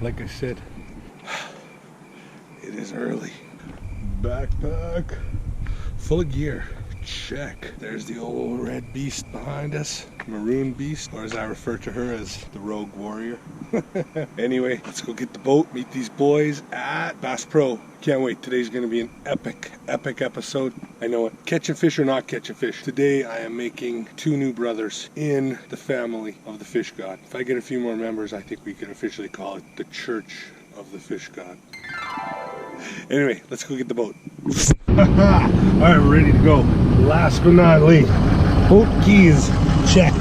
like I said, it is early. Backpack full of gear. Check. There's the old red beast behind us. Maroon beast, or as I refer to her as the rogue warrior. Anyway, let's go get the boat, meet these boys at Bass Pro. Can't wait. Today's going to be an epic episode. I know it. Catching fish or not catching fish. Today I am making 2 new brothers in the family of the Fish God. If I get a few more members, I think we can officially call it the Church of the Fish God. Anyway, let's go get the boat. Alright, we're ready to go. Last but not least, boat keys, check.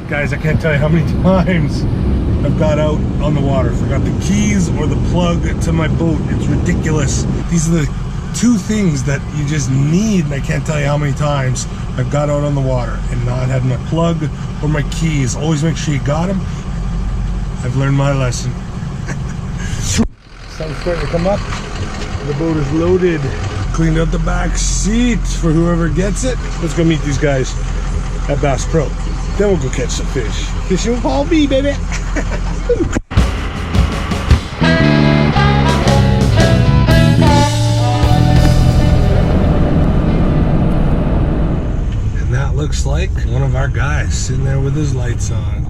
Guys, I can't tell you how many times I've got out on the water, forgot the keys or the plug to my boat. It's ridiculous. These are the 2 things that you just need, and I can't tell you how many times I've got out on the water and not had my plug or my keys. Always make sure you got them. I've learned my lesson. Sun's starting to come up. The boat is loaded. Cleaned out the back seat for whoever gets it. Let's go meet these guys at Bass Pro. Then we'll go catch some fish. Fishing with Paul B, baby. And that looks like one of our guys sitting there with his lights on.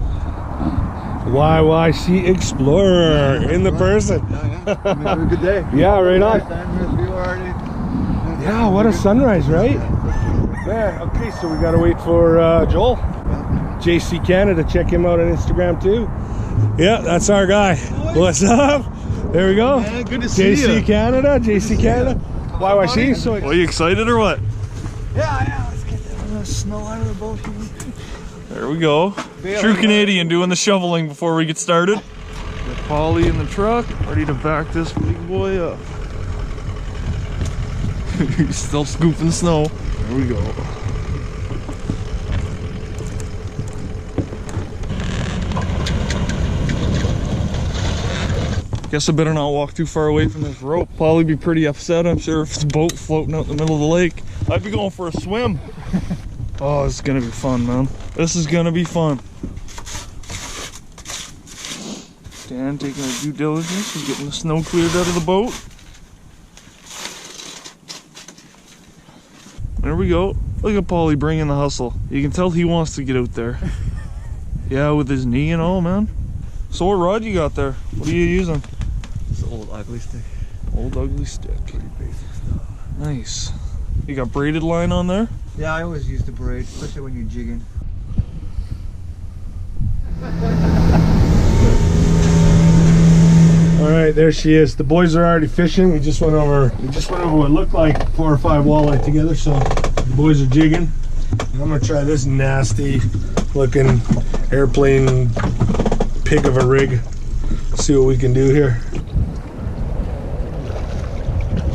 YYC Explorer in the person. Have a good day. Yeah, right on. Yeah, what a sunrise, right? Yeah, okay, so we gotta wait for Joel. JC Canada, check him out on Instagram too. Yeah, that's our guy. What's up? There we go. Man, good to see you. JC Canada, JC Canada. YYC. So are you excited or what? Yeah, let's get the snow out of the boat here. There we go. True Canadian doing the shoveling before we get started. Got Polly in the truck, ready to back this big boy up. He's still scooping snow. There we go. Guess I better not walk too far away from this rope. Polly be pretty upset, I'm sure, if the boat floating out in the middle of the lake. I'd be going for a swim. Oh, it's gonna be fun, man. This is gonna be fun. Dan taking his due diligence. He's getting the snow cleared out of the boat. There we go. Look at Paulie bringing the hustle. You can tell he wants to get out there. Yeah, with his knee and all, man. So what rod you got there? What are you using? It's an old ugly stick. Old ugly stick. Pretty basic stuff. Nice. You got braided line on there? Yeah, I always use the braid, especially when you're jigging. all right, there she is. The boys are already fishing. We just went over what looked like 4 or 5 walleye together. So the boys are jigging. And I'm gonna try this nasty looking airplane pig of a rig. See what we can do here.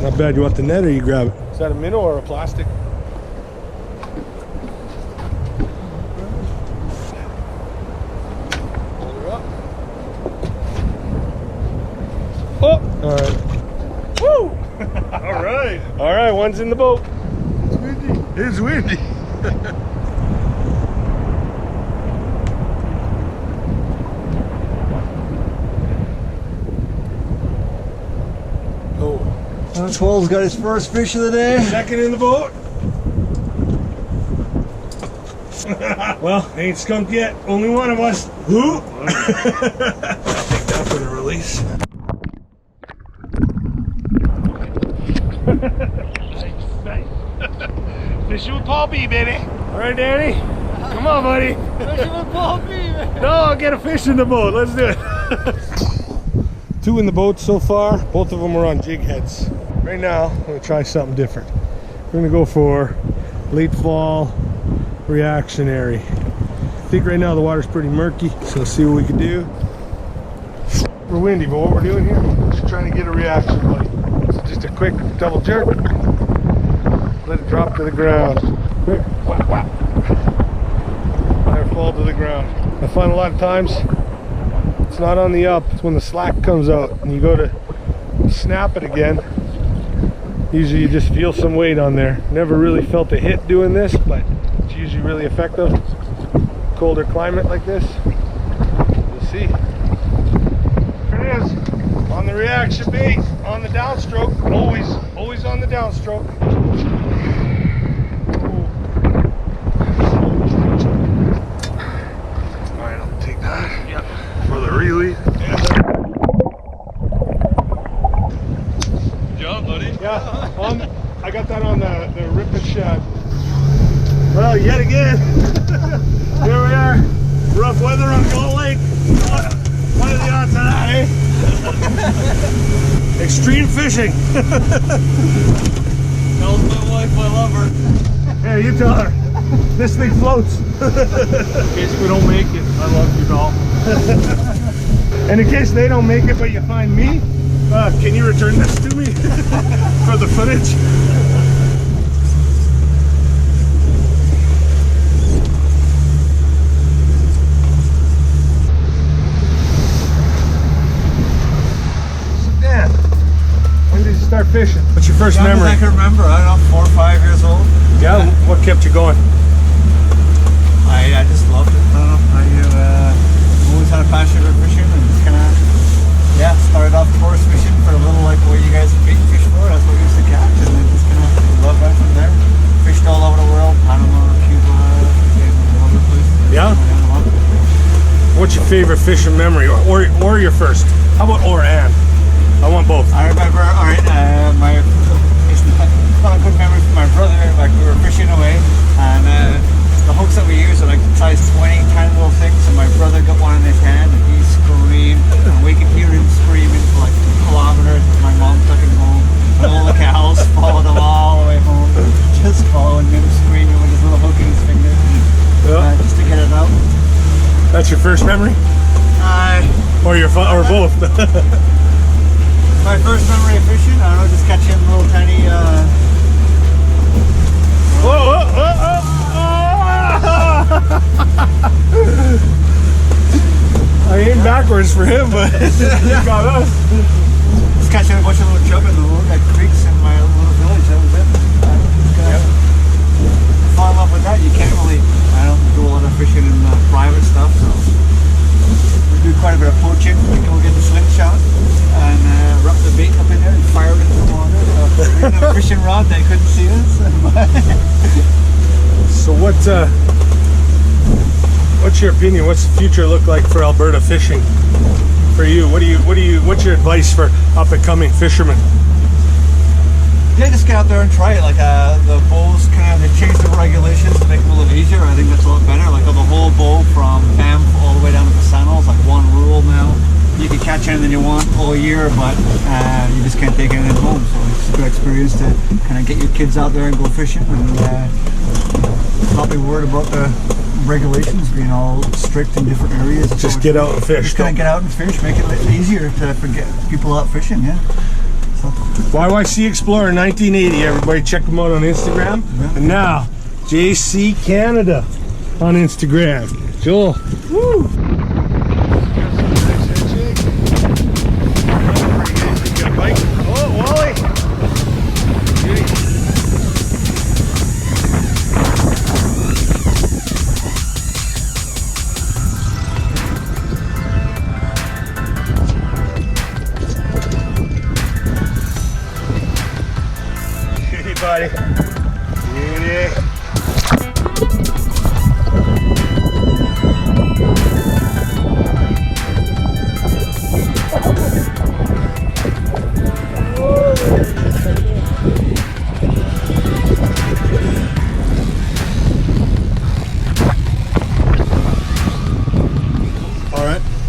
Not bad. You want the net or you grab it? Is that a minnow or a plastic? Oh, all right. Woo! All right. All right, one's in the boat. It's windy. It's windy. Oh. 12's got his first fish of the day. Second in the boat. Well, ain't skunked yet. Only one of us. Who? I'll take that for the release. Nice. Fishing with Paul B, baby. All right, Danny. Come on, buddy. Fishing with Paul B, man. No, I'll get a fish in the boat. Let's do it. 2 in the boat so far. Both of them are on jig heads. Right now, I'm gonna try something different. We're gonna go for late fall reactionary. I think right now the water's pretty murky, so let's see what we can do. We're windy, but what we're doing here, we're just trying to get a reaction, buddy. So just a quick double jerk. Let it drop to the ground. Quick, whap, whap. Let it fall to the ground. I find a lot of times it's not on the up, it's when the slack comes out and you go to snap it again. Usually you just feel some weight on there. Never really felt a hit doing this, but it's usually really effective. Colder climate like this, you'll see. Gull Lake. What are the odds of that, eh? Extreme fishing. Tells my wife I love her. Hey, you tell her. This thing floats. In case we don't make it, I love you, doll. And in case they don't make it, but you find me, can you return this to me for the footage? So, Dan, when did you start fishing? What's your first memory? I can remember, I don't know, 4 or 5 years old. Yeah, what kept you going? I just loved it. I don't know. I always had a passion for fishing and just kind of, yeah, started off course fishing for a little like what you guys big fish for. That's what we used to catch, and then just kind of loved right from there. Fished all over the world, Panama, Cuba, and other places. Yeah? What's your favorite fishing memory, or your first? How about or and? I want both. I remember, alright, it's not a good memory from my brother. Like we were fishing away, and the hooks that we used are like size 20, tiny little things, and my brother got one in his hand and he screamed, and we could hear him screaming for like kilometers. My mom took him home, and all the cows followed him all the way home, just following him, screaming with his little hook in his finger, just to get it out. That's your first memory? Or or both? My first memory of fishing, I don't know, just catching little tiny Whoa, whoa, whoa, whoa. I aimed backwards for him, but he got us. just catching a bunch of little chub in the little creeks in my little village. That was it. Fall in love with that. You can't really. I don't do a lot of fishing in private stuff, so we do quite a bit of poaching. We go get the slingshot and wrap the bait up in there and fire it into the water. We didn't have a fishing rod; they couldn't see us. So what's your opinion? What's the future look like for Alberta fishing? For you, what's your advice for up and coming fishermen? Yeah, just get out there and try it. Like the bows, they changed the regulations to make it a little easier. I think that's a lot better. Like the whole bow from Banff all the way down to the Sandals, like one rule now. You can catch anything you want all year, but you just can't take anything home. So it's a good experience to kind of get your kids out there and go fishing, and not be worried about the regulations being all strict in different areas. Just get out and fish. Just kind of get out and fish, make it easier to get people out fishing. Yeah. So. YYC Explorer 1980. Everybody check them out on Instagram. Yeah. And now, JC Canada on Instagram. Joel. Woo! Oh, Wally! Hey, buddy. Beauty.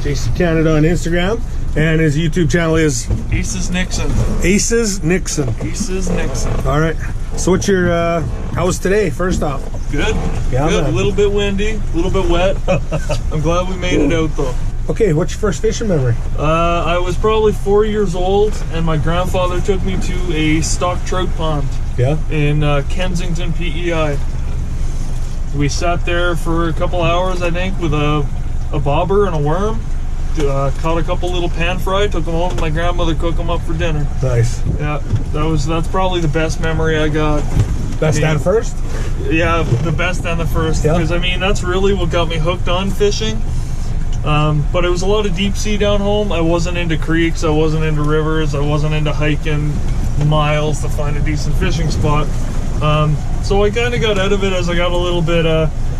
JC Canada on Instagram, and his YouTube channel is Aces Nixon. Aces Nixon. Aces Nixon. All right. So what's your how was today? First off, good. Yeah, good. man. A little bit windy, a little bit wet. I'm glad we made it out though. Okay, what's your first fishing memory? I was probably 4 years old, and my grandfather took me to a stock trout pond. Yeah. In Kensington, PEI. We sat there for a couple hours, I think, with a bobber and a worm. Caught a couple little pan fry, took them home, and my grandmother cooked them up for dinner. Nice. Yeah, that's probably the best memory I got. Best and first? Yeah, the best and the first. Yeah. Because I mean, that's really what got me hooked on fishing. But it was a lot of deep sea down home. I wasn't into creeks, I wasn't into rivers, I wasn't into hiking miles to find a decent fishing spot. So I kind of got out of it as I got a little bit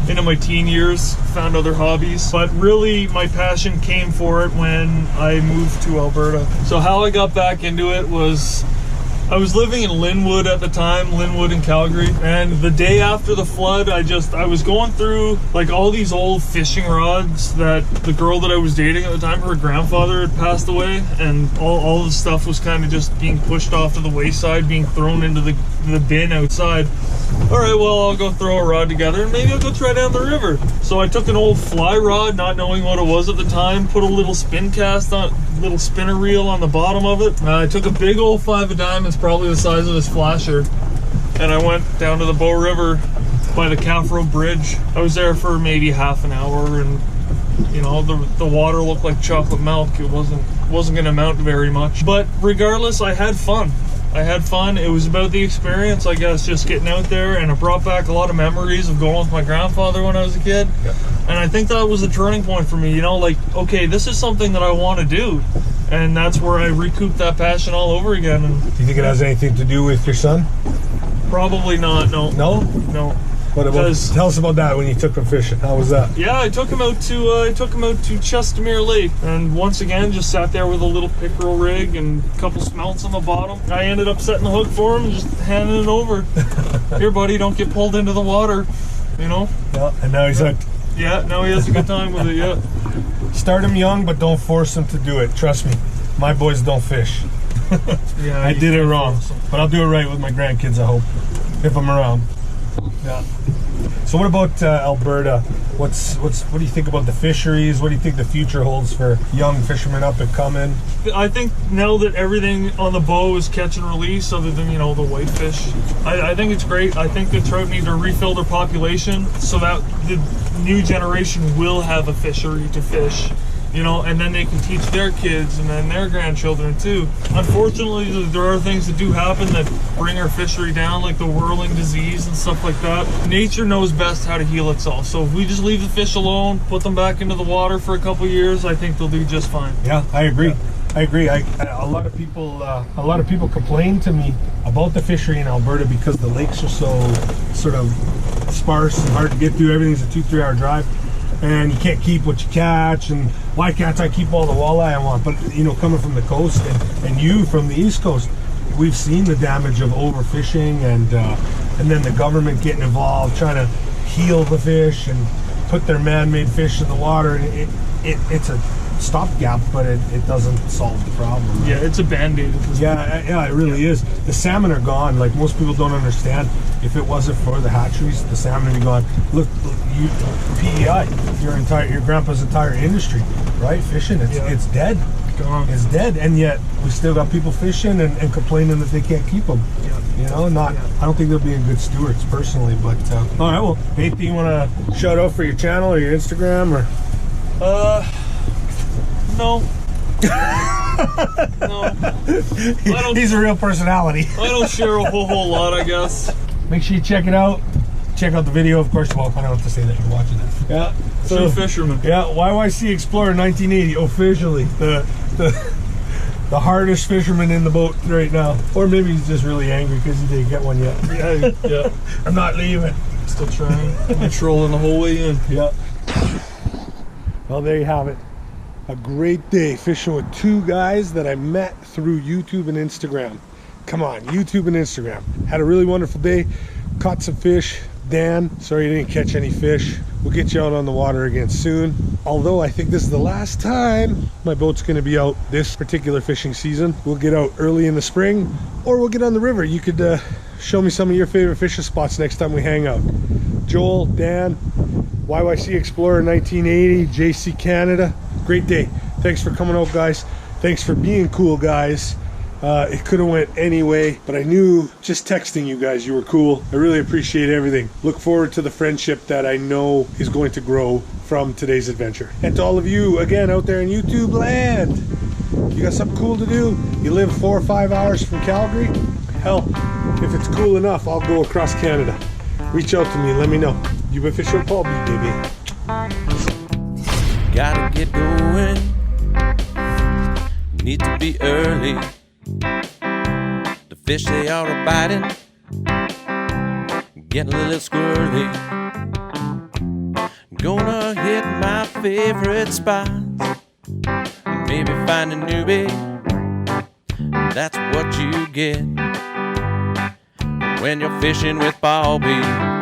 into my teen years, found other hobbies. But really, my passion came for it when I moved to Alberta. So how I got back into it was I was living in Linwood at the time, Linwood in Calgary, and the day after the flood, I was going through like all these old fishing rods that the girl that I was dating at the time, her grandfather had passed away, and all the stuff was kind of just being pushed off to the wayside, being thrown into the bin outside. All right, well, I'll go throw a rod together and maybe I'll go try down the river. So I took an old fly rod, not knowing what it was at the time, put a little spin cast on, little spinner reel on the bottom of it. I took a big old 5 of diamonds, probably the size of this flasher, and I went down to the Bow River by the Caffro Bridge. I was there for maybe half an hour, and you know, the water looked like chocolate milk. It wasn't going to amount to very much, but regardless, I had fun. It was about the experience, I guess, just getting out there, and it brought back a lot of memories of going with my grandfather when I was a kid. Yeah. And I think that was a turning point for me, you know, like, okay, this is something that I want to do. And that's where I recouped that passion all over again. And, do you think it has anything to do with your son? Probably not, no. No? No. What about, tell us about that when you took him fishing. How was that? Yeah, I took him out to Chestermere Lake, and once again just sat there with a little pickerel rig and a couple smelts on the bottom. I ended up setting the hook for him and just handing it over. Here, buddy, don't get pulled into the water, you know? Yeah, and now he's hooked. Yeah, now he has a good time with it, yeah. Start him young, but don't force him to do it. Trust me, my boys don't fish. Yeah, I did it wrong, but I'll do it right with my grandkids, I hope, if I'm around. Yeah. So what about Alberta? What do you think about the fisheries? What do you think the future holds for young fishermen up and coming? I think now that everything on the bow is catch and release, other than, you know, the whitefish, I think it's great. I think the trout need to refill their population so that the new generation will have a fishery to fish. You know, and then they can teach their kids and then their grandchildren too. Unfortunately, there are things that do happen that bring our fishery down, like the whirling disease and stuff like that. Nature knows best how to heal itself. So if we just leave the fish alone, put them back into the water for a couple years, I think they'll do just fine. Yeah, I agree. Yeah. I agree. A lot of people complain to me about the fishery in Alberta because the lakes are so sort of sparse and hard to get through. Everything's a 2-3 hour drive. And you can't keep what you catch, and why can't I keep all the walleye I want? But you know, coming from the coast and you from the East Coast, we've seen the damage of overfishing and then the government getting involved, trying to heal the fish and put their man-made fish in the water. And it's a stopgap, but it doesn't solve the problem. Right? Yeah, it's a band-aid. Yeah, it really is. The salmon are gone. Like, most people don't understand. If it wasn't for the hatcheries, the salmon would be gone. Look, you PEI, your grandpa's entire industry, right? Fishing, it's dead. Gone. It's dead, and yet we still got people fishing and complaining that they can't keep them. Yeah. You know, I don't think they're being good stewards personally. But all right, well, anything you want to shout out for your channel or your Instagram or? No. No. He's a real personality. I don't share a whole lot, I guess. Make sure you check it out. Check out the video, of course. Well, I don't have to say that you're watching it. Yeah. True fisherman. Yeah. YYC Explorer 1980 officially the hardest fisherman in the boat right now. Or maybe he's just really angry because he didn't get one yet. Yeah. I'm not leaving. Still trying. I'm trolling the whole way in. Yeah. Well, there you have it. A great day fishing with 2 guys that I met through YouTube and Instagram. Come on, YouTube and Instagram. Had a really wonderful day. Caught some fish. Dan, sorry you didn't catch any fish. We'll get you out on the water again soon. Although I think this is the last time my boat's gonna be out this particular fishing season. We'll get out early in the spring, or we'll get on the river. You could show me some of your favorite fishing spots next time we hang out. Joel, Dan, YYC Explorer 1980, JC Canada. Great day. Thanks for coming out, guys. Thanks for being cool, guys. It could have went any way, but I knew just texting you guys, you were cool. I really appreciate everything. Look forward to the friendship that I know is going to grow from today's adventure. And to all of you, again, out there in YouTube land, you got something cool to do? You live 4 or 5 hours from Calgary? Hell, if it's cool enough, I'll go across Canada. Reach out to me, let me know. You've been fishing with Paul B, baby. Gotta get going, need to be early. The fish, they are biting, getting a little squirrely. Gonna hit my favorite spots, maybe find a newbie, that's what you get. when you're fishing with Bobby.